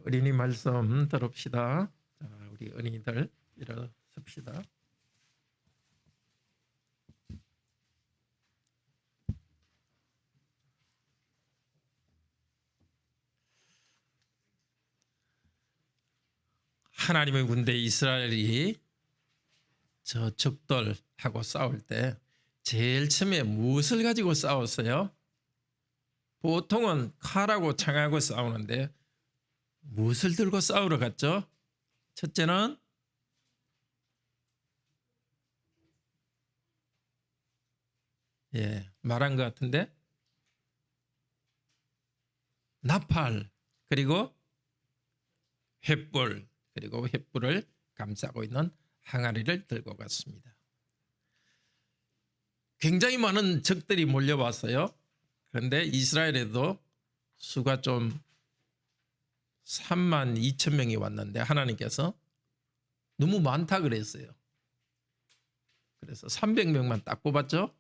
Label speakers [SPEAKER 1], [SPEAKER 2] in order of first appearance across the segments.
[SPEAKER 1] 어린이 말씀 들읍시다. 자, 우리 어린이들 일어섭시다. 하나님의 군대 이스라엘이 저 적들하고 싸울 때 제일 처음에 무엇을 가지고 싸웠어요? 보통은 칼하고 창하고 싸우는데 무엇을 들고 싸우러 갔죠? 첫째는 말한 것 같은데 나팔, 그리고 횃불, 그리고 횃불을 감싸고 있는 항아리를 들고 갔습니다. 굉장히 많은 적들이 몰려왔어요. 그런데 이스라엘에도 수가 좀 3만 2천 명이 왔는데 하나님께서 너무 많다 그랬어요. 그래서 300명만 딱 뽑았죠.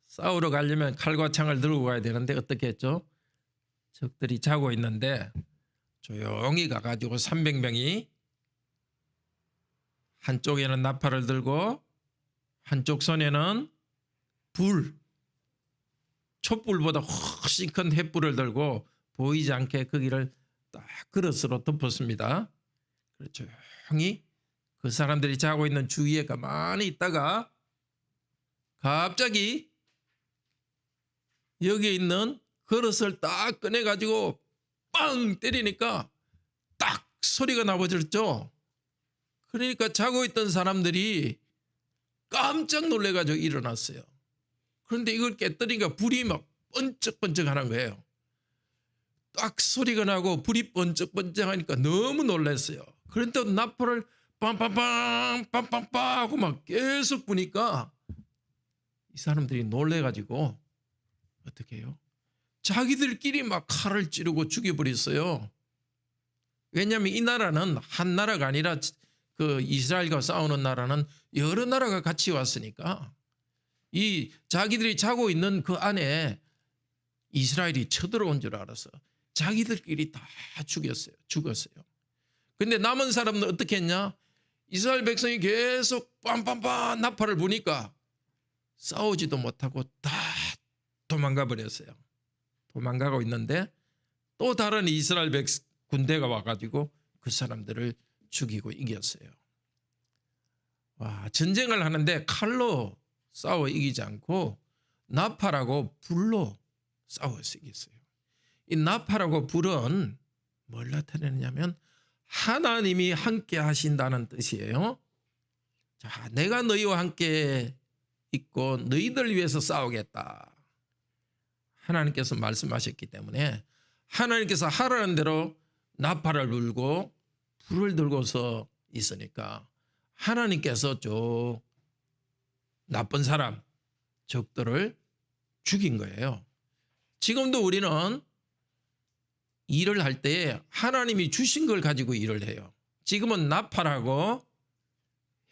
[SPEAKER 1] 싸우러 가려면 칼과 창을 들고 가야 되는데 어떻게 했죠? 적들이 자고 있는데 조용히 가가지고 300명이 한쪽에는 나팔을 들고 한쪽 손에는 불, 촛불보다 훨씬 큰 횃불을 들고 보이지 않게 거기를 딱 그릇으로 덮었습니다. 그래서 조용히 그 사람들이 자고 있는 주위에 가만히 있다가 갑자기 여기 있는 그릇을 딱 꺼내가지고 빵 때리니까 딱 소리가 나버렸죠. 그러니까 자고 있던 사람들이 깜짝 놀래가지고 일어났어요. 그런데 이걸 깨뜨리니까 불이 막 번쩍번쩍 하는 거예요. 딱 소리가 나고 불이 번쩍번쩍 하니까 너무 놀랐어요. 그런데 나팔을 빰빰빰 빰빰빰 하고 막 계속 부니까 이 사람들이 놀래가지고 어떻게 해요? 자기들끼리 막 칼을 찌르고 죽여버렸어요. 왜냐하면 이 나라는 한 나라가 아니라 그 이스라엘과 싸우는 나라는 여러 나라가 같이 왔으니까 이 자기들이 자고 있는 그 안에 이스라엘이 쳐들어온 줄 알아서 자기들끼리 다 죽었어요. 근데 남은 사람은 어떻게 했냐? 이스라엘 백성이 계속 빰빰빰 나팔을 부니까 싸우지도 못하고 다 도망가 버렸어요. 도망가고 있는데 또 다른 이스라엘 군대가 와가지고 그 사람들을 죽이고 이겼어요. 와, 전쟁을 하는데 칼로 싸워 이기지 않고 나팔하고 불로 싸워서 이겼어요. 이 나팔하고 불은 뭘 나타내느냐면 하나님이 함께 하신다는 뜻이에요. 자, 내가 너희와 함께 있고 너희들 위해서 싸우겠다. 하나님께서 말씀하셨기 때문에 하나님께서 하라는 대로 나팔을 불고 불을 들고서 있으니까 하나님께서 저 나쁜 사람 적들을 죽인 거예요. 지금도 우리는 일을 할 때 하나님이 주신 걸 가지고 일을 해요. 지금은 나팔하고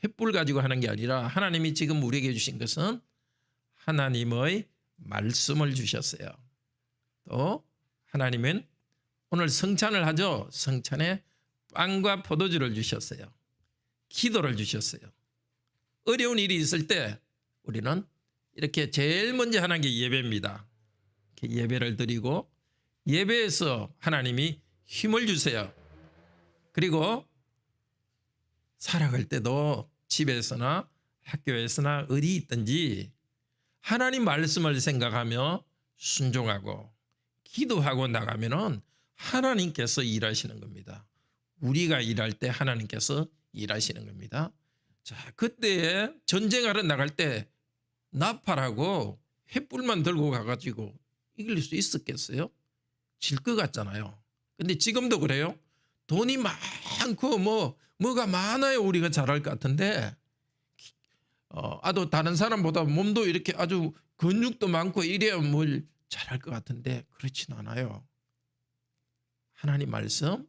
[SPEAKER 1] 횃불 가지고 하는 게 아니라 하나님이 지금 우리에게 주신 것은 하나님의 말씀을 주셨어요. 또 하나님은 오늘 성찬을 하죠. 성찬에 빵과 포도주를 주셨어요. 기도를 주셨어요. 어려운 일이 있을 때 우리는 이렇게 제일 먼저 하는 게 예배입니다. 예배를 드리고 예배에서 하나님이 힘을 주세요. 그리고 살아갈 때도 집에서나 학교에서나 어디 있든지 하나님 말씀을 생각하며 순종하고 기도하고 나가면은 하나님께서 일하시는 겁니다. 우리가 일할 때 하나님께서 일하시는 겁니다. 자, 그때 전쟁하러 나갈 때 나팔하고 횃불만 들고 가가지고 이길 수 있었겠어요? 질 것 같잖아요. 근데 지금도 그래요. 돈이 많고 뭐가 많아요. 우리가 잘할 것 같은데 아주 다른 사람보다 몸도 이렇게 아주 근육도 많고 이래야 뭘 잘할 것 같은데 그렇진 않아요. 하나님 말씀,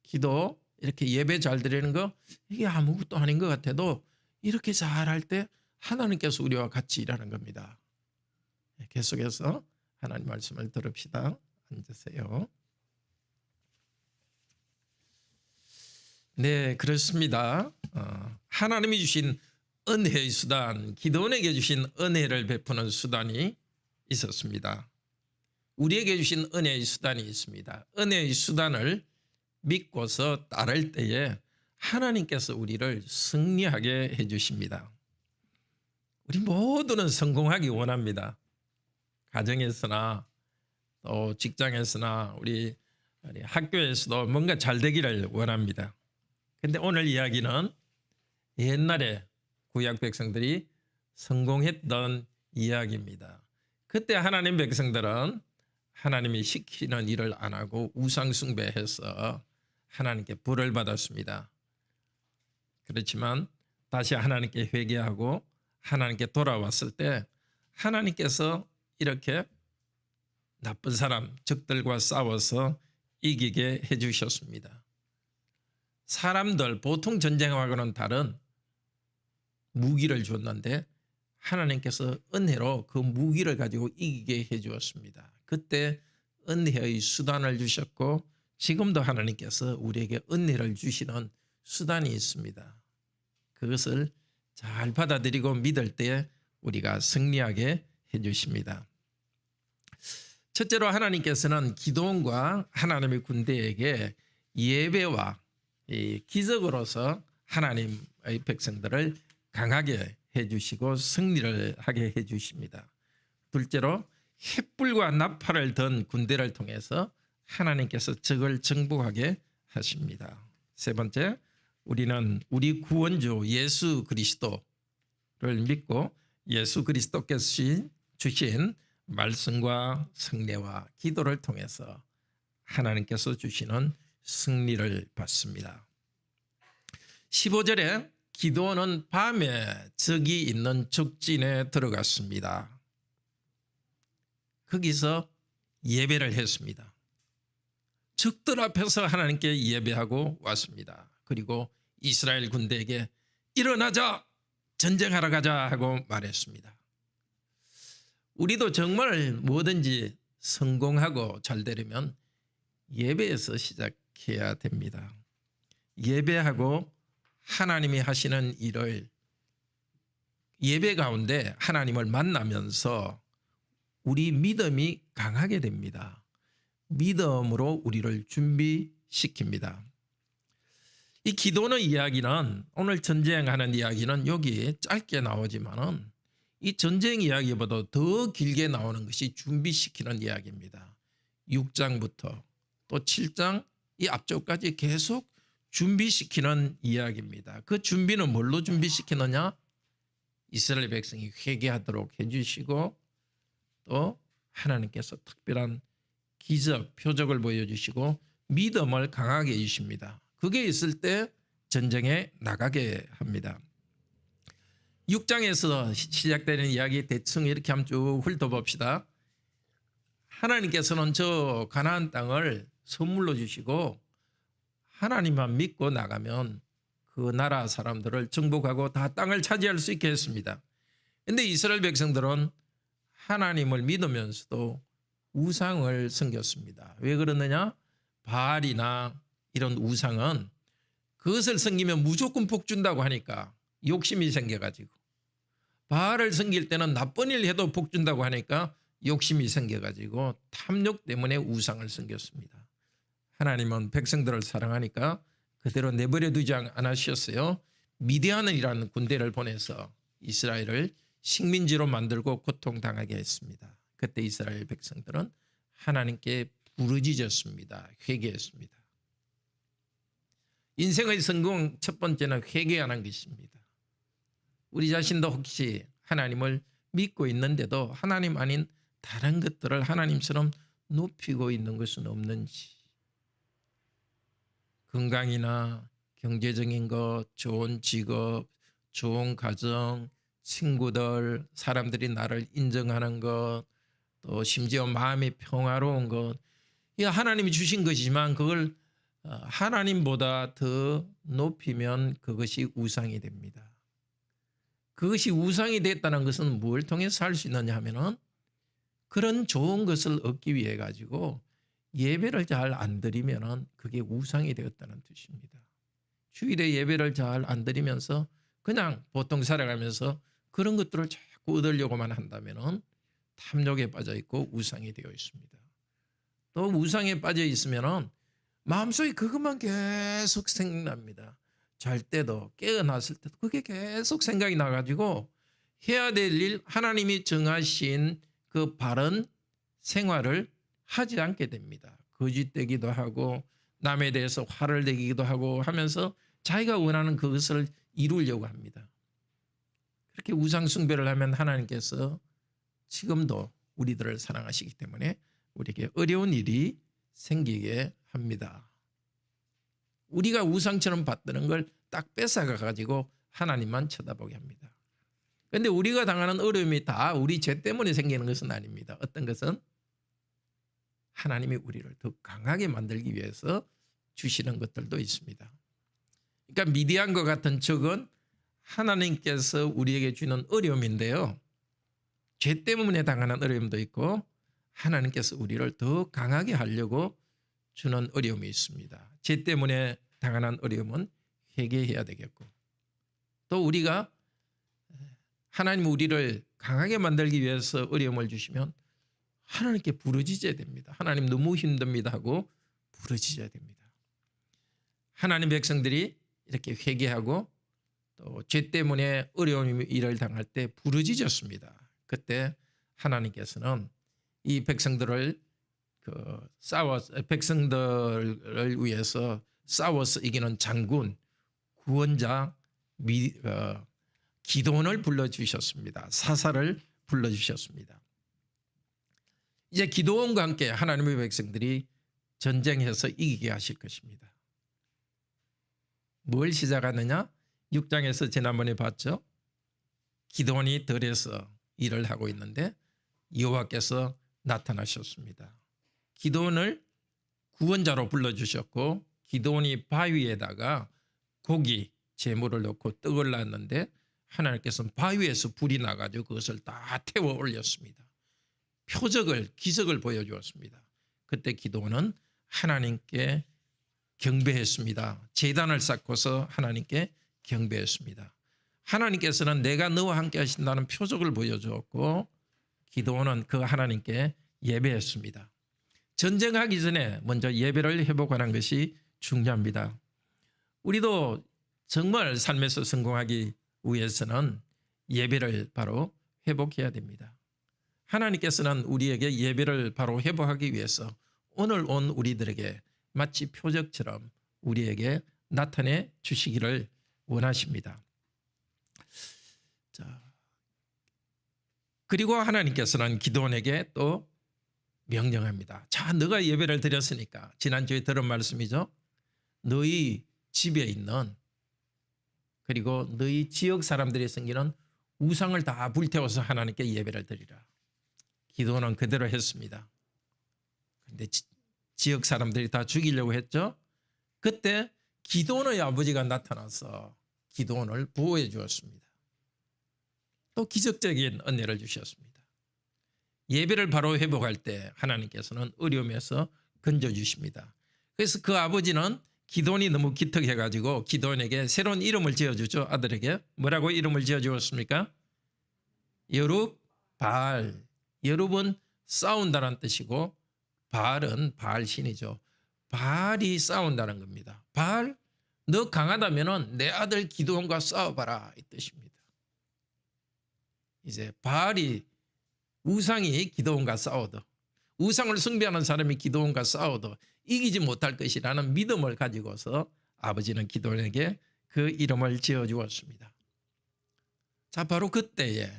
[SPEAKER 1] 기도, 이렇게 예배 잘 드리는 거 이게 아무것도 아닌 것 같아도 이렇게 잘할 때 하나님께서 우리와 같이 일하는 겁니다. 계속해서 하나님 말씀을 들읍시다. 앉으세요. 네, 그렇습니다. 하나님이 주신 은혜의 수단, 기도원에게 주신 은혜를 베푸는 수단이 있었습니다. 우리에게 주신 은혜의 수단이 있습니다. 은혜의 수단을 믿고서 따를 때에 하나님께서 우리를 승리하게 해주십니다. 우리 모두는 성공하기 원합니다. 가정에서나 또 직장에서나 우리 학교에서도 뭔가 잘 되기를 원합니다. 근데 오늘 이야기는 옛날에 구약 백성들이 성공했던 이야기입니다. 그때 하나님 백성들은 하나님이 시키는 일을 안 하고 우상 숭배해서 하나님께 벌을 받았습니다. 그렇지만 다시 하나님께 회개하고 하나님께 돌아왔을 때 하나님께서 이렇게 나쁜 사람, 적들과 싸워서 이기게 해주셨습니다. 사람들, 보통 전쟁하고는 다른 무기를 줬는데 하나님께서 은혜로 그 무기를 가지고 이기게 해주었습니다. 그때 은혜의 수단을 주셨고 지금도 하나님께서 우리에게 은혜를 주시는 수단이 있습니다. 그것을 잘 받아들이고 믿을 때 우리가 승리하게 해주십니다. 첫째로 하나님께서는 기도원과 하나님의 군대에게 예배와 기적으로서 하나님의 백성들을 강하게 해주시고 승리를 하게 해주십니다. 둘째로 횃불과 나팔을 든 군대를 통해서 하나님께서 적을 정복하게 하십니다. 세 번째, 우리는 우리 구원주 예수 그리스도를 믿고 예수 그리스도께서 주신 말씀과 성례와 기도를 통해서 하나님께서 주시는 승리를 받습니다. 15절에 기도원은 밤에 적이 있는 적진에 들어갔습니다. 거기서 예배를 했습니다. 적들 앞에서 하나님께 예배하고 왔습니다. 그리고 이스라엘 군대에게 일어나자, 전쟁하러 가자 하고 말했습니다. 우리도 정말 뭐든지 성공하고 잘 되려면 예배에서 시작해야 됩니다. 예배하고 하나님이 하시는 일을 예배 가운데 하나님을 만나면서 우리 믿음이 강하게 됩니다. 믿음으로 우리를 준비시킵니다. 이 기도는 이야기는 오늘 전쟁하는 이야기는 여기 짧게 나오지만은 이 전쟁 이야기보다 더 길게 나오는 것이 준비시키는 이야기입니다. 6장부터 또 7장 이 앞쪽까지 계속 준비시키는 이야기입니다. 그 준비는 뭘로 준비시키느냐? 이스라엘 백성이 회개하도록 해주시고 또 하나님께서 특별한 기적, 표적을 보여주시고 믿음을 강하게 해주십니다. 그게 있을 때 전쟁에 나가게 합니다. 6장에서 시작되는 이야기 대충 이렇게 한번 쭉 훑어봅시다. 하나님께서는 저 가나안 땅을 선물로 주시고 하나님만 믿고 나가면 그 나라 사람들을 정복하고 다 땅을 차지할 수 있게 했습니다. 그런데 이스라엘 백성들은 하나님을 믿으면서도 우상을 섬겼습니다. 왜 그러느냐? 바알이나 이런 우상은 그것을 섬기면 무조건 복 준다고 하니까 욕심이 생겨가지고, 바알을 섬길 때는 나쁜 일 해도 복 준다고 하니까 욕심이 생겨가지고 탐욕 때문에 우상을 섬겼습니다. 하나님은 백성들을 사랑하니까 그대로 내버려 두지 않으셨어요. 미디안이라는 군대를 보내서 이스라엘을 식민지로 만들고 고통당하게 했습니다. 그때 이스라엘 백성들은 하나님께 부르짖었습니다. 회개했습니다. 인생의 성공 첫 번째는 회개하는 것입니다. 우리 자신도 혹시 하나님을 믿고 있는데도 하나님 아닌 다른 것들을 하나님처럼 높이고 있는 것은 없는지, 건강이나 경제적인 것, 좋은 직업, 좋은 가정, 친구들, 사람들이 나를 인정하는 것, 또 심지어 마음이 평화로운 것, 이 하나님이 주신 것이지만 그걸 하나님보다 더 높이면 그것이 우상이 됩니다. 그것이 우상이 됐다는 것은 뭘 통해서 할 수 있느냐 하면은 그런 좋은 것을 얻기 위해 가지고 예배를 잘 안 드리면은 그게 우상이 되었다는 뜻입니다. 주일에 예배를 잘 안 드리면서 그냥 보통 살아가면서 그런 것들을 자꾸 얻으려고만 한다면은 탐욕에 빠져 있고 우상이 되어 있습니다. 또 우상에 빠져 있으면은 마음속에 그것만 계속 생각납니다. 잘 때도 깨어났을 때도 그게 계속 생각이 나가지고 해야 될 일, 하나님이 정하신 그 바른 생활을 하지 않게 됩니다. 거짓되기도 하고 남에 대해서 화를 내기도 하고 하면서 자기가 원하는 그것을 이루려고 합니다. 그렇게 우상 숭배를 하면 하나님께서 지금도 우리들을 사랑하시기 때문에 우리에게 어려운 일이 생기게 합니다. 우리가 우상처럼 받드는 걸 딱 뺏어가 가지고 하나님만 쳐다보게 합니다. 그런데 우리가 당하는 어려움이 다 우리 죄 때문에 생기는 것은 아닙니다. 어떤 것은 하나님이 우리를 더 강하게 만들기 위해서 주시는 것들도 있습니다. 그러니까 미디안과 같은 적은 하나님께서 우리에게 주는 어려움인데요. 죄 때문에 당하는 어려움도 있고 하나님께서 우리를 더 강하게 하려고 주는 어려움이 있습니다. 죄 때문에 당하는 어려움은 회개해야 되겠고 또 우리가 하나님 우리를 강하게 만들기 위해서 어려움을 주시면 하나님께 부르짖어야 됩니다. 하나님 너무 힘듭니다 하고 부르짖어야 됩니다. 하나님 백성들이 이렇게 회개하고 또 죄 때문에 어려운 일을 당할 때 부르짖었습니다. 그때 하나님께서는 이 백성들을 백성들을 위해서 싸워서 이기는 장군, 구원자 기드온을 불러주셨습니다. 사사를 불러주셨습니다. 이제 기드온과 함께 하나님의 백성들이 전쟁해서 이기게 하실 것입니다. 뭘 시작하느냐? 6장에서 지난번에 봤죠. 기드온이 들에서 일을 하고 있는데 여호와께서 나타나셨습니다. 기드온을 구원자로 불러주셨고 기드온이 바위에다가 고기 제물을 넣고 떡을 놨는데 하나님께서는 바위에서 불이 나가지고 그것을 다 태워 올렸습니다. 표적을 기적을 보여주었습니다. 그때 기드온은 하나님께 경배했습니다. 제단을 쌓고서 하나님께 경배했습니다. 하나님께서는 내가 너와 함께 하신다는 표적을 보여주었고 기드온은 그 하나님께 예배했습니다. 전쟁하기 전에 먼저 예배를 회복하는 것이 중요합니다. 우리도 정말 삶에서 성공하기 위해서는 예배를 바로 회복해야 됩니다. 하나님께서는 우리에게 예배를 바로 회복하기 위해서 오늘 온 우리들에게 마치 표적처럼 우리에게 나타내 주시기를 원하십니다. 자, 그리고 하나님께서는 기드온에게 또 명령합니다. 자, 너가 예배를 드렸으니까 지난주에 들은 말씀이죠. 너희 집에 있는 그리고 너희 지역 사람들이 생기는 우상을 다 불태워서 하나님께 예배를 드리라. 기드온은 그대로 했습니다. 그런데 지역 사람들이 다 죽이려고 했죠. 그때 기드온의 아버지가 나타나서 기드온을 보호해 주었습니다. 또 기적적인 은혜를 주셨습니다. 예배를 바로 회복할 때 하나님께서는 어려움에서 건져주십니다. 그래서 그 아버지는 기드온이 너무 기특해가지고 기드온에게 새로운 이름을 지어주죠. 아들에게. 뭐라고 이름을 지어주었습니까? 여룹바알. 여룹은 싸운다는 뜻이고 바알은 바알 신이죠. 바알이 싸운다는 겁니다. 바알, 너 강하다면 내 아들 기드온과 싸워봐라 이 뜻입니다. 이제 바알이 우상이 기드온과 싸워도 우상을 숭배하는 사람이 기드온과 싸워도 이기지 못할 것이라는 믿음을 가지고서 아버지는 기드온에게 그 이름을 지어주었습니다. 자, 바로 그때에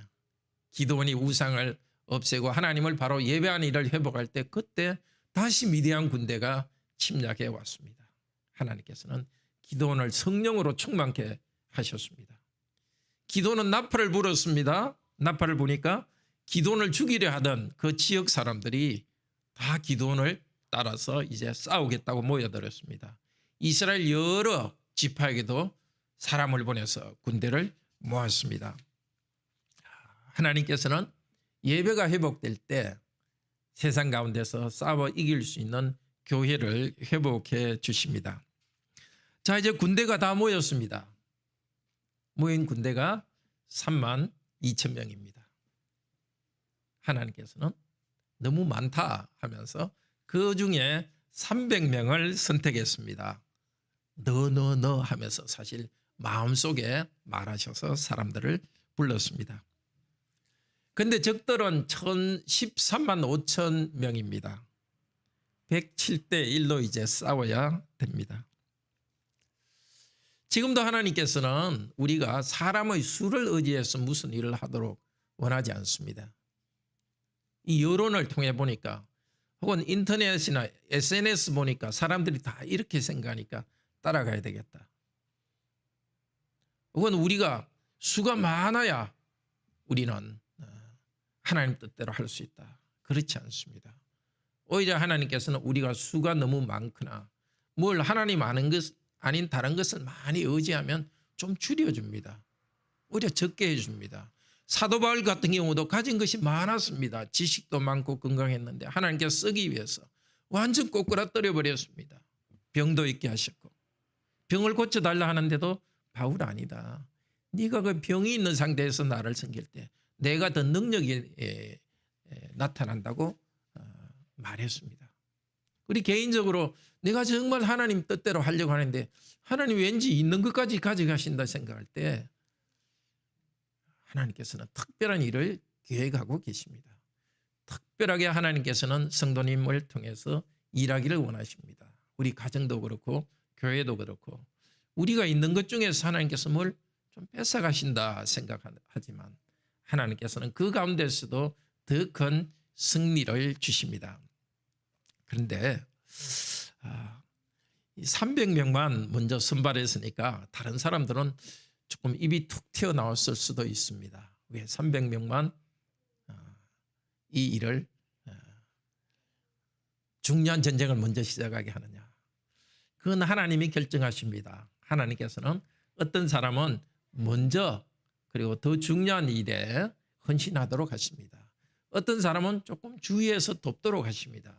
[SPEAKER 1] 기드온이 우상을 없애고 하나님을 바로 예배하는 일을 회복할 때 그때 다시 미디안 군대가 침략해 왔습니다. 하나님께서는 기드온을 성령으로 충만케 하셨습니다. 기드온은 나팔을 불었습니다. 나팔을 부니까 기드온을 죽이려 하던 그 지역 사람들이 다 기드온을 따라서 이제 싸우겠다고 모여들었습니다. 이스라엘 여러 지파에게도 사람을 보내서 군대를 모았습니다. 하나님께서는 예배가 회복될 때 세상 가운데서 싸워 이길 수 있는 교회를 회복해 주십니다. 자, 이제 군대가 다 모였습니다. 모인 군대가 3만 2천 명입니다. 하나님께서는 너무 많다 하면서 그 중에 300명을 선택했습니다. 너 하면서 사실 마음속에 말하셔서 사람들을 불렀습니다. 그런데 적들은 13만 5천 명입니다. 107대 1로 이제 싸워야 됩니다. 지금도 하나님께서는 우리가 사람의 수를 의지해서 무슨 일을 하도록 원하지 않습니다. 이 여론을 통해 보니까 혹은 인터넷이나 SNS 보니까 사람들이 다 이렇게 생각하니까 따라가야 되겠다. 혹은 우리가 수가 많아야 우리는 하나님 뜻대로 할 수 있다. 그렇지 않습니다. 오히려 하나님께서는 우리가 수가 너무 많거나 뭘 하나님 아는 것 아닌 다른 것을 많이 의지하면 좀 줄여줍니다. 오히려 적게 해줍니다. 사도 바울 같은 경우도 가진 것이 많았습니다. 지식도 많고 건강했는데 하나님께서 쓰기 위해서 완전 꼬꾸라뜨려 버렸습니다. 병도 있게 하셨고 병을 고쳐달라 하는데도 바울 아니다. 네가 그 병이 있는 상태에서 나를 섬길 때 내가 더 능력이 나타난다고 말했습니다. 우리 개인적으로 내가 정말 하나님 뜻대로 하려고 하는데 하나님 왠지 있는 것까지 가져가신다 생각할 때 하나님께서는 특별한 일을 계획하고 계십니다. 특별하게 하나님께서는 성도님을 통해서 일하기를 원하십니다. 우리 가정도 그렇고 교회도 그렇고 우리가 있는 것 중에서 하나님께서 뭘 좀 뺏어가신다 생각하지만 하나님께서는 그 가운데서도 더 큰 승리를 주십니다. 그런데 300명만 먼저 선발했으니까 다른 사람들은 조금 입이 툭 튀어나왔을 수도 있습니다. 왜 300명만 이 일을 중요한 전쟁을 먼저 시작하게 하느냐. 그건 하나님이 결정하십니다. 하나님께서는 어떤 사람은 먼저 그리고 더 중요한 일에 헌신하도록 하십니다. 어떤 사람은 조금 주위에서 돕도록 하십니다.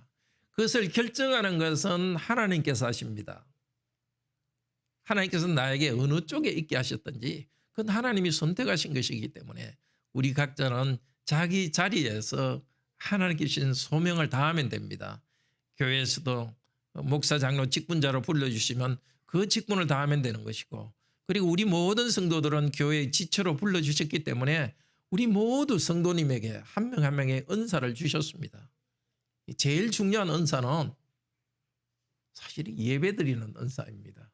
[SPEAKER 1] 그것을 결정하는 것은 하나님께서 하십니다. 하나님께서 나에게 어느 쪽에 있게 하셨든지 그건 하나님이 선택하신 것이기 때문에 우리 각자는 자기 자리에서 하나님께 주신 소명을 다하면 됩니다. 교회에서도 목사, 장로, 직분자로 불러주시면 그 직분을 다하면 되는 것이고 그리고 우리 모든 성도들은 교회의 지체로 불러주셨기 때문에 우리 모두 성도님에게 한 명 한 명의 은사를 주셨습니다. 제일 중요한 은사는 사실 예배드리는 은사입니다.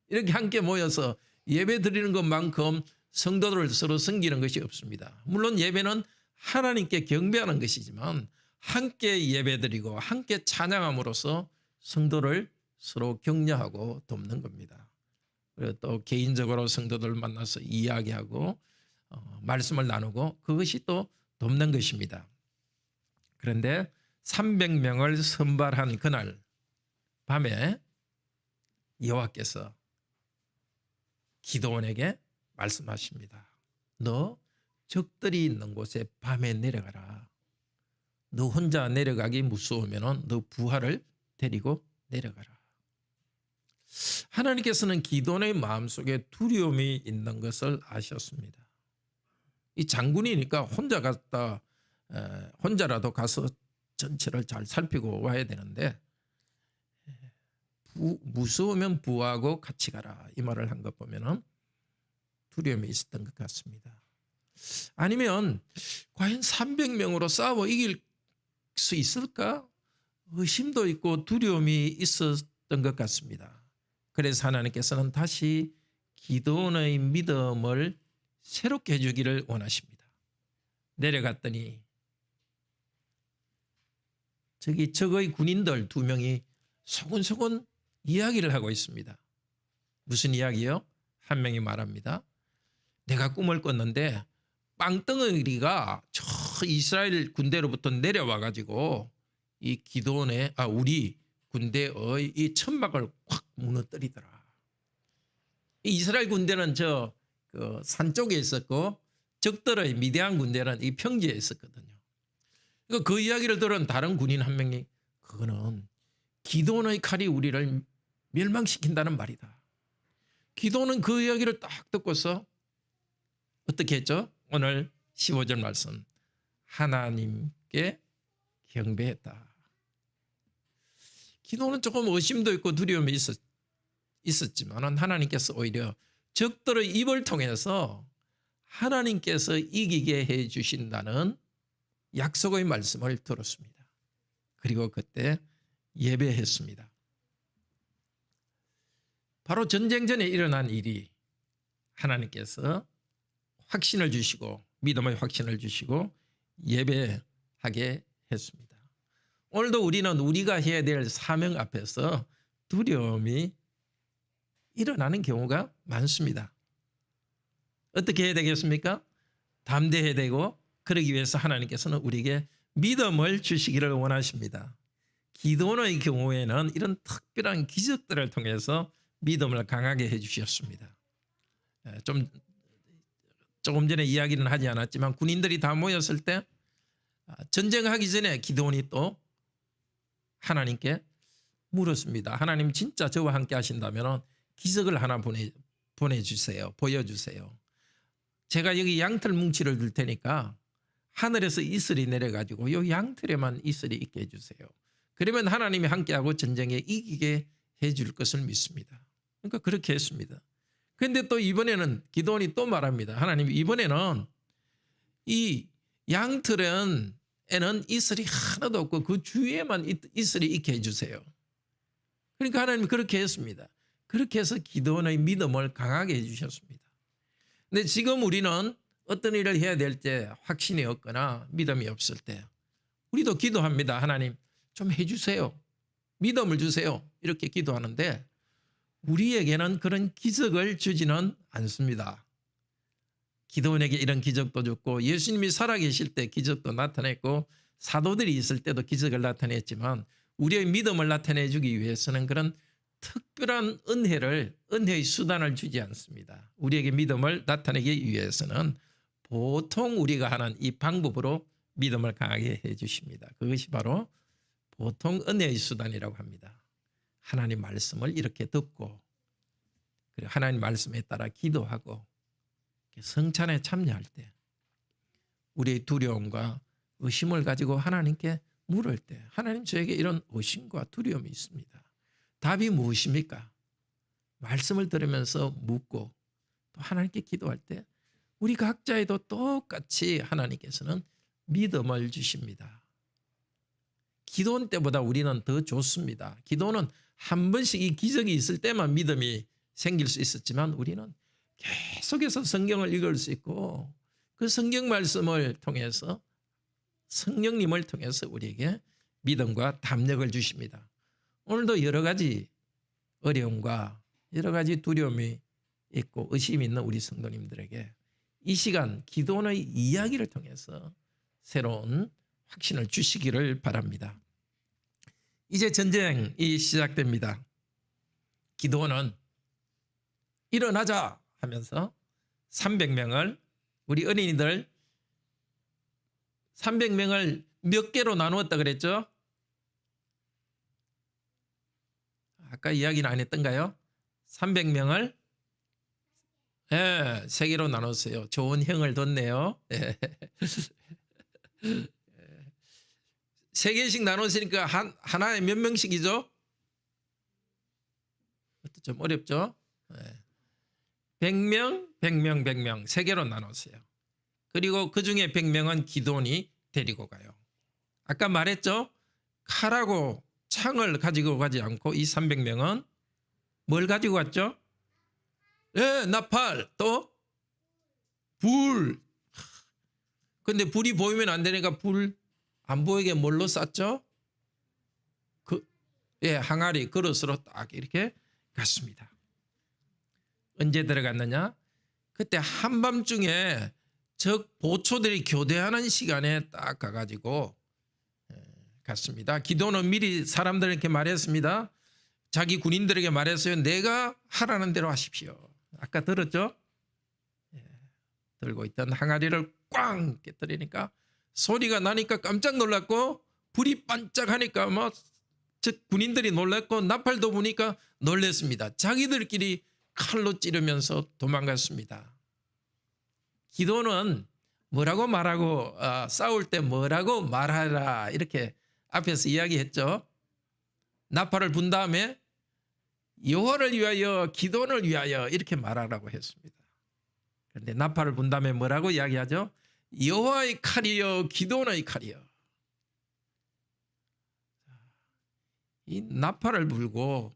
[SPEAKER 1] 이렇게 함께 모여서 예배드리는 것만큼 성도들을 서로 섬기는 것이 없습니다. 물론 예배는 하나님께 경배하는 것이지만 함께 예배드리고 함께 찬양함으로써 성도를 서로 격려하고 돕는 겁니다. 그리고 또 개인적으로 성도들 만나서 이야기하고 말씀을 나누고 그것이 또 돕는 것입니다. 그런데 300명을 선발한 그날 밤에 여호와께서 기드온에게 말씀하십니다. 너 적들이 있는 곳에 밤에 내려가라. 너 혼자 내려가기 무서우면 너 부하를 데리고 내려가라. 하나님께서는 기드온의 마음속에 두려움이 있는 것을 아셨습니다. 이 장군이니까 혼자라도 가서 전체를 잘 살피고 와야 되는데 무서우면 부하고 같이 가라 이 말을 한 것 보면은 두려움이 있었던 것 같습니다. 아니면 과연 300명으로 싸워 이길 수 있을까? 의심도 있고 두려움이 있었던 것 같습니다. 그래서 하나님께서는 다시 기드온의 믿음을 새롭게 해주기를 원하십니다. 내려갔더니 저기 적의 군인들 2명이 소곤소곤 이야기를 하고 있습니다. 무슨 이야기요? 한 명이 말합니다. 내가 꿈을 꿨는데 빵덩어리가 저 이스라엘 군대로부터 내려와 가지고 이 기드온의 우리 군대의 이 천막을 확 무너뜨리더라. 이 이스라엘 군대는 저 그 산 쪽에 있었고 적들의 미디안 군대는 이 평지에 있었거든요. 그러니까 그 이야기를 들은 다른 군인 한 명이 그거는 기드온의 칼이 우리를 멸망시킨다는 말이다. 기도는 그 이야기를 딱 듣고서 어떻게 했죠? 오늘 15절 말씀. 하나님께 경배했다. 기도는 조금 의심도 있고 두려움이 있었지만 하나님께서 오히려 적들의 입을 통해서 하나님께서 이기게 해 주신다는 약속의 말씀을 들었습니다. 그리고 그때 예배했습니다. 바로 전쟁 전에 일어난 일이 하나님께서 확신을 주시고 믿음의 확신을 주시고 예배하게 했습니다. 오늘도 우리는 우리가 해야 될 사명 앞에서 두려움이 일어나는 경우가 많습니다. 어떻게 해야 되겠습니까? 담대해야 되고 그러기 위해서 하나님께서는 우리에게 믿음을 주시기를 원하십니다. 기도의 경우에는 이런 특별한 기적들을 통해서 믿음을 강하게 해주셨습니다. 조금 전에 이야기는 하지 않았지만 군인들이 다 모였을 때 전쟁하기 전에 기드온이 또 하나님께 물었습니다. 하나님 진짜 저와 함께 하신다면 기적을 하나 보내주세요. 보여주세요. 제가 여기 양털 뭉치를 줄 테니까 하늘에서 이슬이 내려가지고 이 양털에만 이슬이 있게 해주세요. 그러면 하나님이 함께하고 전쟁에 이기게 해줄 것을 믿습니다. 그러니까 그렇게 했습니다. 그런데 또 이번에는 기드온이 또 말합니다. 하나님 이번에는 이 양털에는 이슬이 하나도 없고 그 주위에만 이슬이 있게 해주세요. 그러니까 하나님이 그렇게 했습니다. 그렇게 해서 기드온의 믿음을 강하게 해주셨습니다. 근데 지금 우리는 어떤 일을 해야 될 때 확신이 없거나 믿음이 없을 때 우리도 기도합니다. 하나님 좀 해주세요. 믿음을 주세요. 이렇게 기도하는데 우리에게는 그런 기적을 주지는 않습니다. 기드온에게 이런 기적도 줬고 예수님이 살아계실 때 기적도 나타냈고 사도들이 있을 때도 기적을 나타냈지만 우리의 믿음을 나타내 주기 위해서는 그런 특별한 은혜의 수단을 주지 않습니다. 우리에게 믿음을 나타내기 위해서는 보통 우리가 하는 이 방법으로 믿음을 강하게 해 주십니다. 그것이 바로 보통 은혜의 수단이라고 합니다. 하나님 말씀을 이렇게 듣고 그리고 하나님 말씀에 따라 기도하고 성찬에 참여할 때 우리의 두려움과 의심을 가지고 하나님께 물을 때 하나님 저에게 이런 의심과 두려움이 있습니다. 답이 무엇입니까? 말씀을 들으면서 묻고 또 하나님께 기도할 때 우리 각자에도 똑같이 하나님께서는 믿음을 주십니다. 기도원 때보다 우리는 더 좋습니다. 기도는 한 번씩 이 기적이 있을 때만 믿음이 생길 수 있었지만 우리는 계속해서 성경을 읽을 수 있고 그 성경 말씀을 통해서 성령님을 통해서 우리에게 믿음과 담력을 주십니다. 오늘도 여러 가지 어려움과 여러 가지 두려움이 있고 의심이 있는 우리 성도님들에게 이 시간 기도원의 이야기를 통해서 새로운 확신을 주시기를 바랍니다. 이제 전쟁이 시작됩니다. 기드온은 일어나자 하면서 300명을 우리 어린이들 300명을 몇 개로 나누었다 그랬죠? 아까 이야기는 안 했던가요? 300명을 3개로 나눴어요. 좋은 형을 뒀네요. 3개씩 나눴으니까 하나에 몇 명씩이죠? 좀 어렵죠? 100명, 100명, 100명 3개로 나눴어요. 그리고 그중에 100명은 기드온이 데리고 가요. 아까 말했죠? 칼하고 창을 가지고 가지 않고 이 300명은 뭘 가지고 갔죠? 나팔 또 불. 근데 불이 보이면 안 되니까 불 안 보이게 뭘로 쌌죠? 항아리 그릇으로 딱 이렇게 갔습니다. 언제 들어갔느냐? 그때 한밤중에 적 보초들이 교대하는 시간에 딱 가가지고 갔습니다. 기드온은 미리 사람들에게 말했습니다. 자기 군인들에게 말했어요. 내가 하라는 대로 하십시오. 아까 들었죠? 들고 있던 항아리를 꽝 깨뜨리니까 소리가 나니까 깜짝 놀랐고 불이 반짝하니까 막 군인들이 놀랐고 나팔도 보니까 놀랐습니다. 자기들끼리 칼로 찌르면서 도망갔습니다. 기도는 뭐라고 말하고 싸울 때 뭐라고 말하라 이렇게 앞에서 이야기했죠. 나팔을 분 다음에 여호와를 위하여 기도원을 위하여 이렇게 말하라고 했습니다. 그런데 나팔을 분 다음에 뭐라고 이야기하죠? 여호와의 칼이여 기도원의 칼이여. 이 나팔을 불고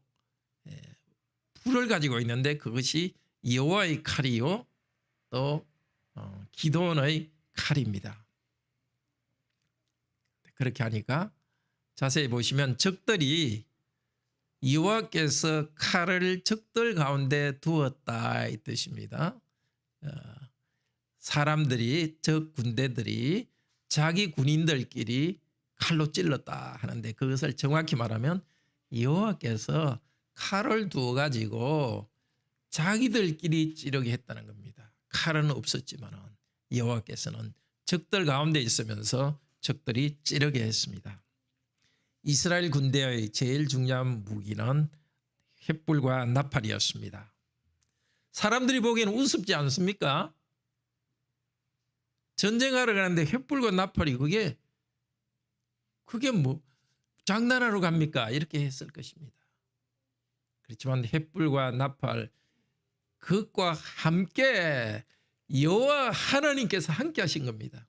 [SPEAKER 1] 불을 가지고 있는데 그것이 여호와의 칼이요 또 기도원의 칼입니다. 그렇게 하니까 자세히 보시면 적들이 여호와께서 칼을 적들 가운데 두었다 이 뜻입니다. 사람들이 적 군대들이 자기 군인들끼리 칼로 찔렀다 하는데 그것을 정확히 말하면 여호와께서 칼을 두어 가지고 자기들끼리 찌르게 했다는 겁니다. 칼은 없었지만 여호와께서는 적들 가운데 있으면서 적들이 찌르게 했습니다. 이스라엘 군대의 제일 중요한 무기는 횃불과 나팔이었습니다. 사람들이 보기에는 우습지 않습니까? 전쟁하러 가는데 횃불과 나팔이 그게 뭐 장난하러 갑니까? 이렇게 했을 것입니다. 그렇지만 횃불과 나팔 그것과 함께 여호와 하나님께서 함께 하신 겁니다.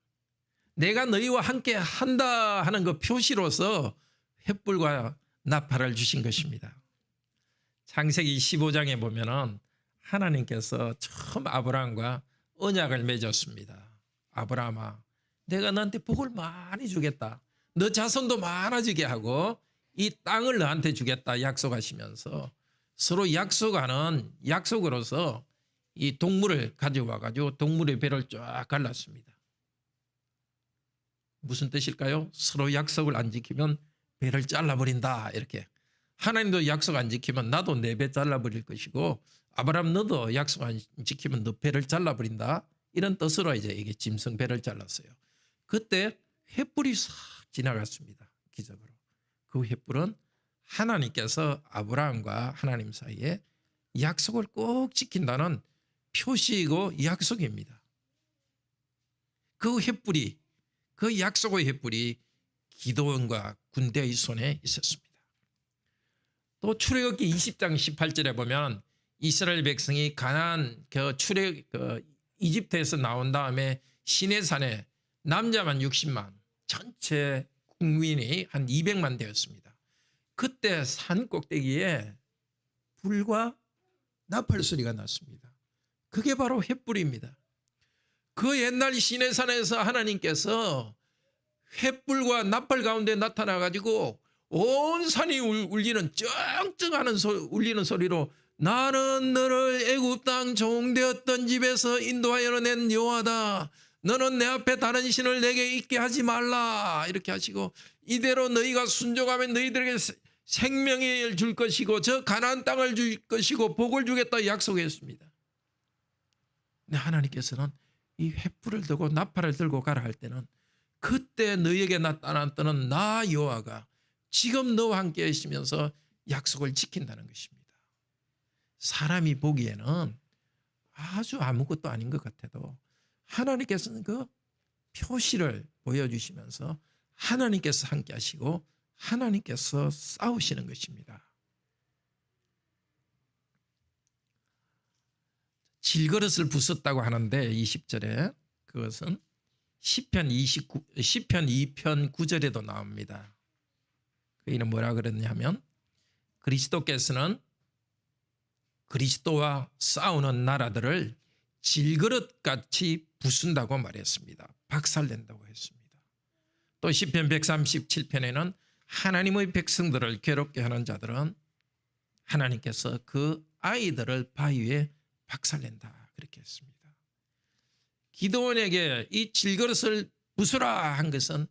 [SPEAKER 1] 내가 너희와 함께 한다 하는 그 표시로서 횃불과 나팔을 주신 것입니다. 창세기 15장에 보면은 하나님께서 처음 아브라함과 언약을 맺었습니다. 아브라함아, 내가 너한테 복을 많이 주겠다. 너 자손도 많아지게 하고 이 땅을 너한테 주겠다 약속하시면서 서로 약속하는 약속으로서 이 동물을 가져와 가지고 동물의 배를 쫙 갈랐습니다. 무슨 뜻일까요? 서로 약속을 안 지키면 배를 잘라버린다 이렇게. 하나님도 약속 안 지키면 나도 내 배 잘라버릴 것이고 아브라함 너도 약속 안 지키면 너 배를 잘라버린다 이런 뜻으로 이제 이게 짐승 배를 잘랐어요. 그때 횃불이 싹 지나갔습니다. 기적으로. 그 횃불은 하나님께서 아브라함과 하나님 사이에 약속을 꼭 지킨다는 표시이고 약속입니다. 그 횃불이 그 약속의 횃불이 기도원과 군대의 손에 있었습니다. 또 출애굽기 20장 18절에 보면 이스라엘 백성이 가나안 이집트에서 나온 다음에 시내산에 남자만 60만 전체 국민이 한 200만 되었습니다. 그때 산 꼭대기에 불과 나팔 소리가 났습니다. 그게 바로 횃불입니다. 그 옛날 시내산에서 하나님께서 횃불과 나팔 가운데 나타나 가지고 온 산이 울리는 쩡쩡하는 울리는 소리로 나는 너를 애굽 땅 종되었던 집에서 인도하여 낸 여호와다. 너는 내 앞에 다른 신을 내게 있게 하지 말라. 이렇게 하시고 이대로 너희가 순종하면 너희들에게 생명을 줄 것이고 저 가나안 땅을 줄 것이고 복을 주겠다 약속했습니다. 근데 하나님께서는 이 횃불을 들고 나팔을 들고 가라 할 때는 그때 너희에게 나타났던 나 여호와가 지금 너와 함께 계시면서 약속을 지킨다는 것입니다. 사람이 보기에는 아주 아무것도 아닌 것 같아도 하나님께서는 그 표시를 보여주시면서 하나님께서 함께 하시고 하나님께서 싸우시는 것입니다. 질그릇을 부쉈다고 하는데 20절에 그것은 시편 2편 9절에도 나옵니다. 그 이는 뭐라 그랬냐면 그리스도께서는 그리스도와 싸우는 나라들을 질그릇같이 부순다고 말했습니다. 박살낸다고 했습니다. 또 시편 137편에는 하나님의 백성들을 괴롭게 하는 자들은 하나님께서 그 아이들을 바위에 박살낸다 그렇게 했습니다. 기도원에게 이 질그릇을 부수라 한 것은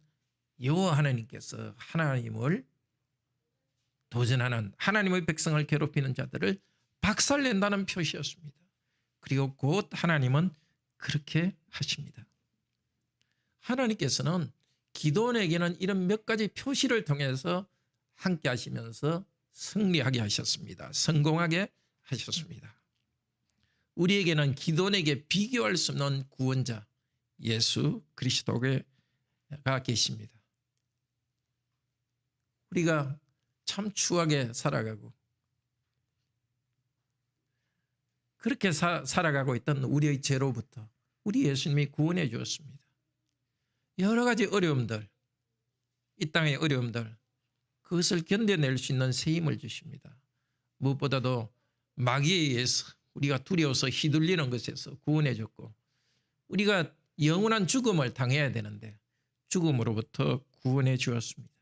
[SPEAKER 1] 여호와 하나님께서 하나님을 도전하는 하나님의 백성을 괴롭히는 자들을 박살낸다는 표시였습니다. 그리고 곧 하나님은 그렇게 하십니다. 하나님께서는 기도원에게는 이런 몇 가지 표시를 통해서 함께 하시면서 승리하게 하셨습니다. 성공하게 하셨습니다. 우리에게는 기도원에게 비교할 수 없는 구원자 예수 그리스도가 계십니다. 우리가 참 추하게 살아가고 그렇게 살아가고 있던 우리의 죄로부터 우리 예수님이 구원해 주었습니다. 여러 가지 어려움들, 이 땅의 어려움들, 그것을 견뎌낼 수 있는 새 힘을 주십니다. 무엇보다도 마귀에 의해서 우리가 두려워서 휘둘리는 것에서 구원해 줬고, 우리가 영원한 죽음을 당해야 되는데 죽음으로부터 구원해 주었습니다.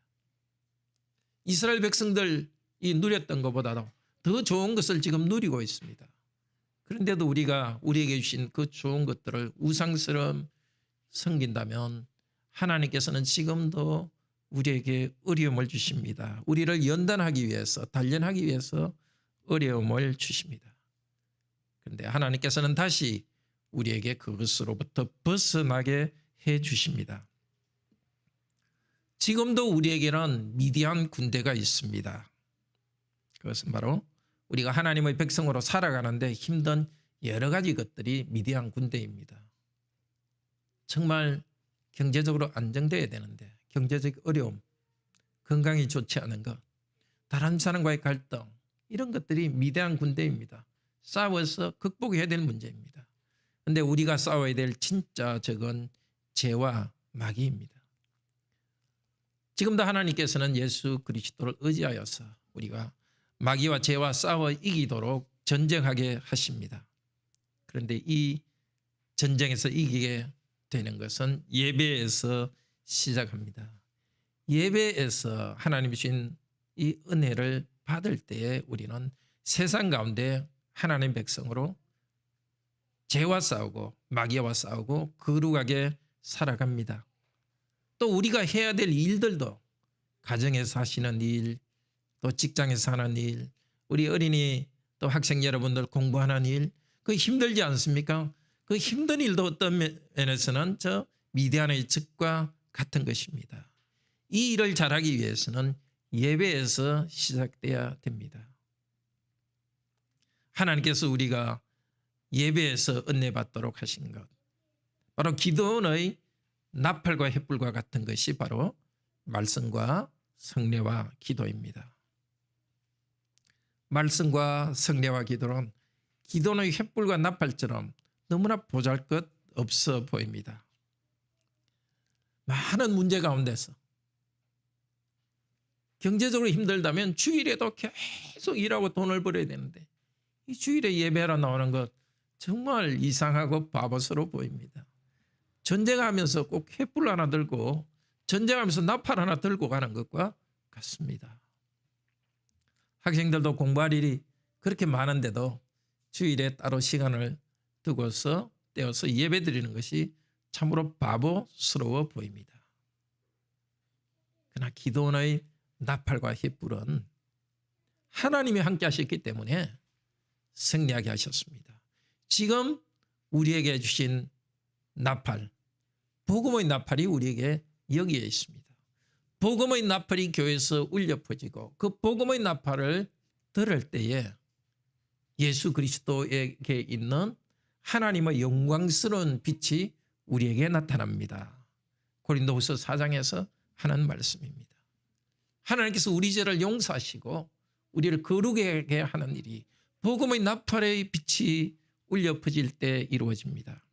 [SPEAKER 1] 이스라엘 백성들이 누렸던 것보다도 더 좋은 것을 지금 누리고 있습니다. 그런데도 우리가 우리에게 주신 그 좋은 것들을 우상스러움 섬긴다면 하나님께서는 지금도 우리에게 어려움을 주십니다. 우리를 연단하기 위해서, 단련하기 위해서 어려움을 주십니다. 그런데 하나님께서는 다시 우리에게 그것으로부터 벗어나게 해 주십니다. 지금도 우리에게는 미디안 군대가 있습니다. 그것은 바로 우리가 하나님의 백성으로 살아가는데 힘든 여러 가지 것들이 미디안 군대입니다. 정말 경제적으로 안정되어야 되는데 경제적 어려움, 건강이 좋지 않은 것, 다른 사람과의 갈등, 이런 것들이 미디안 군대입니다. 싸워서 극복해야 될 문제입니다. 그런데 우리가 싸워야 될 진짜 적은 죄와 마귀입니다. 지금도 하나님께서는 예수 그리스도를 의지하여서 우리가 마귀와 죄와 싸워 이기도록 전쟁하게 하십니다. 그런데 이 전쟁에서 이기게 되는 것은 예배에서 시작합니다. 예배에서 하나님이 주신 이 은혜를 받을 때에 우리는 세상 가운데 하나님의 백성으로 죄와 싸우고 마귀와 싸우고 거룩하게 살아갑니다. 또 우리가 해야 될 일들도 가정에서 하시는 일, 또 직장에서 하는 일, 우리 어린이 또 학생 여러분들 공부하는 일, 그 힘들지 않습니까? 그 힘든 일도 어떤 면에서는 저 미디안의 적과 같은 것입니다. 이 일을 잘하기 위해서는 예배에서 시작돼야 됩니다. 하나님께서 우리가 예배에서 은혜 받도록 하신 것, 바로 기도원의 나팔과 횃불과 같은 것이 바로 말씀과 성례와 기도입니다. 말씀과 성례와 기도는 기도의 횃불과 나팔처럼 너무나 보잘것없어 보입니다. 많은 문제 가운데서 경제적으로 힘들다면 주일에도 계속 일하고 돈을 벌어야 되는데 이 주일에 예배하러 나오는 것 정말 이상하고 바보스러워 보입니다. 전쟁하면서 꼭 횃불 하나 들고 전쟁하면서 나팔 하나 들고 가는 것과 같습니다. 학생들도 공부할 일이 그렇게 많은데도 주일에 따로 시간을 두고서 떼어서 예배 드리는 것이 참으로 바보스러워 보입니다. 그러나 기도원의 나팔과 횃불은 하나님이 함께 하셨기 때문에 승리하게 하셨습니다. 지금 우리에게 주신 나팔, 복음의 나팔이 우리에게 여기에 있습니다. 복음의 나팔이 교회에서 울려 퍼지고 그 복음의 나팔을 들을 때에 예수 그리스도에게 있는 하나님의 영광스러운 빛이 우리에게 나타납니다. 고린도후서 4장에서 하는 말씀입니다. 하나님께서 우리 죄를 용서하시고 우리를 거룩하게 하는 일이 복음의 나팔의 빛이 울려 퍼질 때 이루어집니다.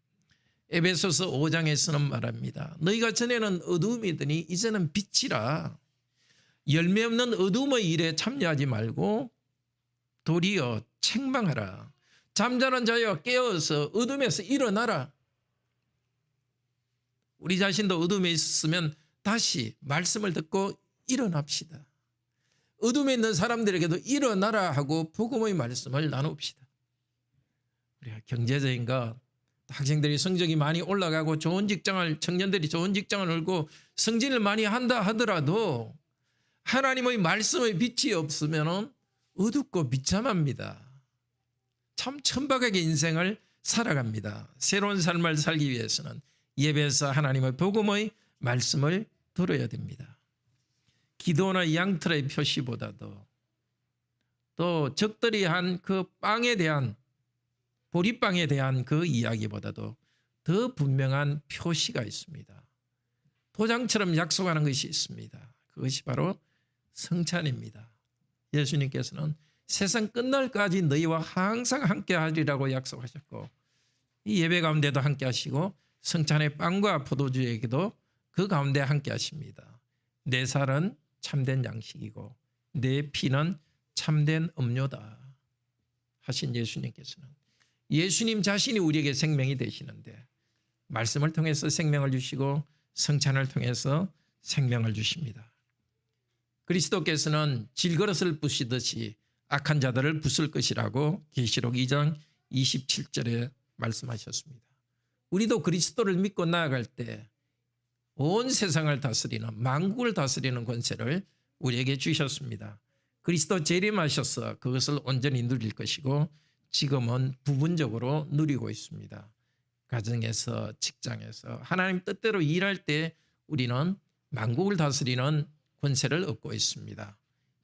[SPEAKER 1] 에베소서 5장에서는 말합니다. 너희가 전에는 어두움이더니 이제는 빛이라. 열매 없는 어두움의 일에 참여하지 말고 도리어 책망하라. 잠자는 자여 깨어서 어둠에서 일어나라. 우리 자신도 어둠에 있으면 다시 말씀을 듣고 일어납시다. 어둠에 있는 사람들에게도 일어나라 하고 복음의 말씀을 나눕시다. 우리가 경제적인 것, 학생들이 성적이 많이 올라가고 좋은 직장을, 청년들이 좋은 직장을 얻고 승진을 많이 한다 하더라도 하나님의 말씀의 빛이 없으면 어둡고 비참합니다. 참 천박하게 인생을 살아갑니다. 새로운 삶을 살기 위해서는 예배에서 하나님의 복음의 말씀을 들어야 됩니다. 기도나 양털의 표시보다도 또 적들이 한 그 빵에 대한 보리빵에 대한 그 이야기보다도 더 분명한 표시가 있습니다. 도장처럼 약속하는 것이 있습니다. 그것이 바로 성찬입니다. 예수님께서는 세상 끝날까지 너희와 항상 함께하리라고 약속하셨고 이 예배 가운데도 함께하시고 성찬의 빵과 포도주에게도 그 가운데 함께하십니다. 내 살은 참된 양식이고 내 피는 참된 음료다 하신 예수님께서는 예수님 자신이 우리에게 생명이 되시는데 말씀을 통해서 생명을 주시고 성찬을 통해서 생명을 주십니다. 그리스도께서는 질그릇을 부시듯이 악한 자들을 부술 것이라고 계시록 2장 27절에 말씀하셨습니다. 우리도 그리스도를 믿고 나아갈 때 온 세상을 다스리는 만국을 다스리는 권세를 우리에게 주셨습니다. 그리스도 재림하셔서 그것을 온전히 누릴 것이고 지금은 부분적으로 누리고 있습니다. 가정에서 직장에서 하나님 뜻대로 일할 때 우리는 만국을 다스리는 권세를 얻고 있습니다.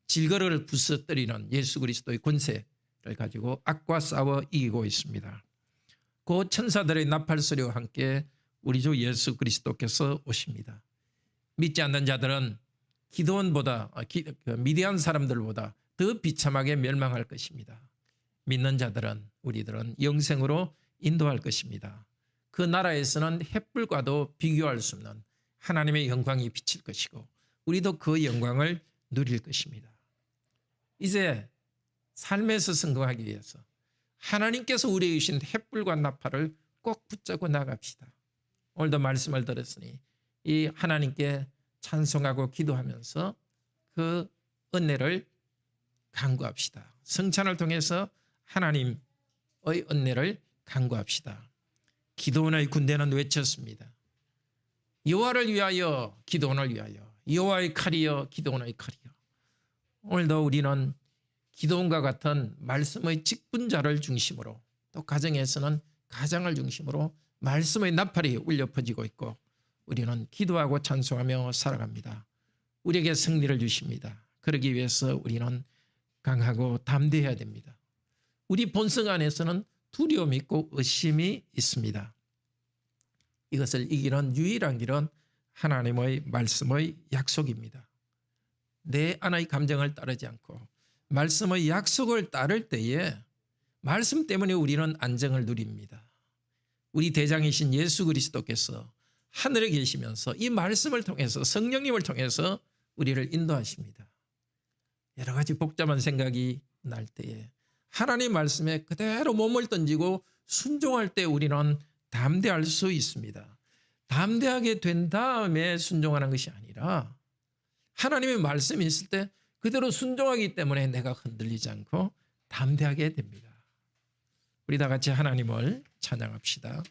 [SPEAKER 1] 질거를 부서뜨리는 예수 그리스도의 권세를 가지고 악과 싸워 이기고 있습니다. 그 천사들의 나팔 소리와 함께 우리 주 예수 그리스도께서 오십니다. 믿지 않는 자들은 기드온보다 미디안 사람들보다 더 비참하게 멸망할 것입니다. 믿는 자들은 우리들은 영생으로 인도할 것입니다. 그 나라에서는 햇불과도 비교할 수 없는 하나님의 영광이 비칠 것이고 우리도 그 영광을 누릴 것입니다. 이제 삶에서 성공하기 위해서 하나님께서 우리에게 주신 햇불과 나팔을 꼭 붙잡고 나갑시다. 오늘도 말씀을 들었으니 이 하나님께 찬송하고 기도하면서 그 은혜를 간구합시다. 성찬을 통해서 하나님의 은혜를 간구합시다. 기드온의 군대는 외쳤습니다. 여호와를 위하여 기드온을 위하여 여호와의 칼이여 기드온의 칼이여. 오늘도 우리는 기드온과 같은 말씀의 직분자를 중심으로 또 가정에서는 가장을 중심으로 말씀의 나팔이 울려 퍼지고 있고 우리는 기도하고 찬송하며 살아갑니다. 우리에게 승리를 주십니다. 그러기 위해서 우리는 강하고 담대해야 됩니다. 우리 본성 안에서는 두려움이 있고 의심이 있습니다. 이것을 이기는 유일한 길은 하나님의 말씀의 약속입니다. 내 안의 감정을 따르지 않고 말씀의 약속을 따를 때에 말씀 때문에 우리는 안정을 누립니다. 우리 대장이신 예수 그리스도께서 하늘에 계시면서 이 말씀을 통해서 성령님을 통해서 우리를 인도하십니다. 여러 가지 복잡한 생각이 날 때에 하나님 말씀에 그대로 몸을 던지고 순종할 때 우리는 담대할 수 있습니다. 담대하게 된 다음에 순종하는 것이 아니라 하나님의 말씀이 있을 때 그대로 순종하기 때문에 내가 흔들리지 않고 담대하게 됩니다. 우리 다 같이 하나님을 찬양합시다.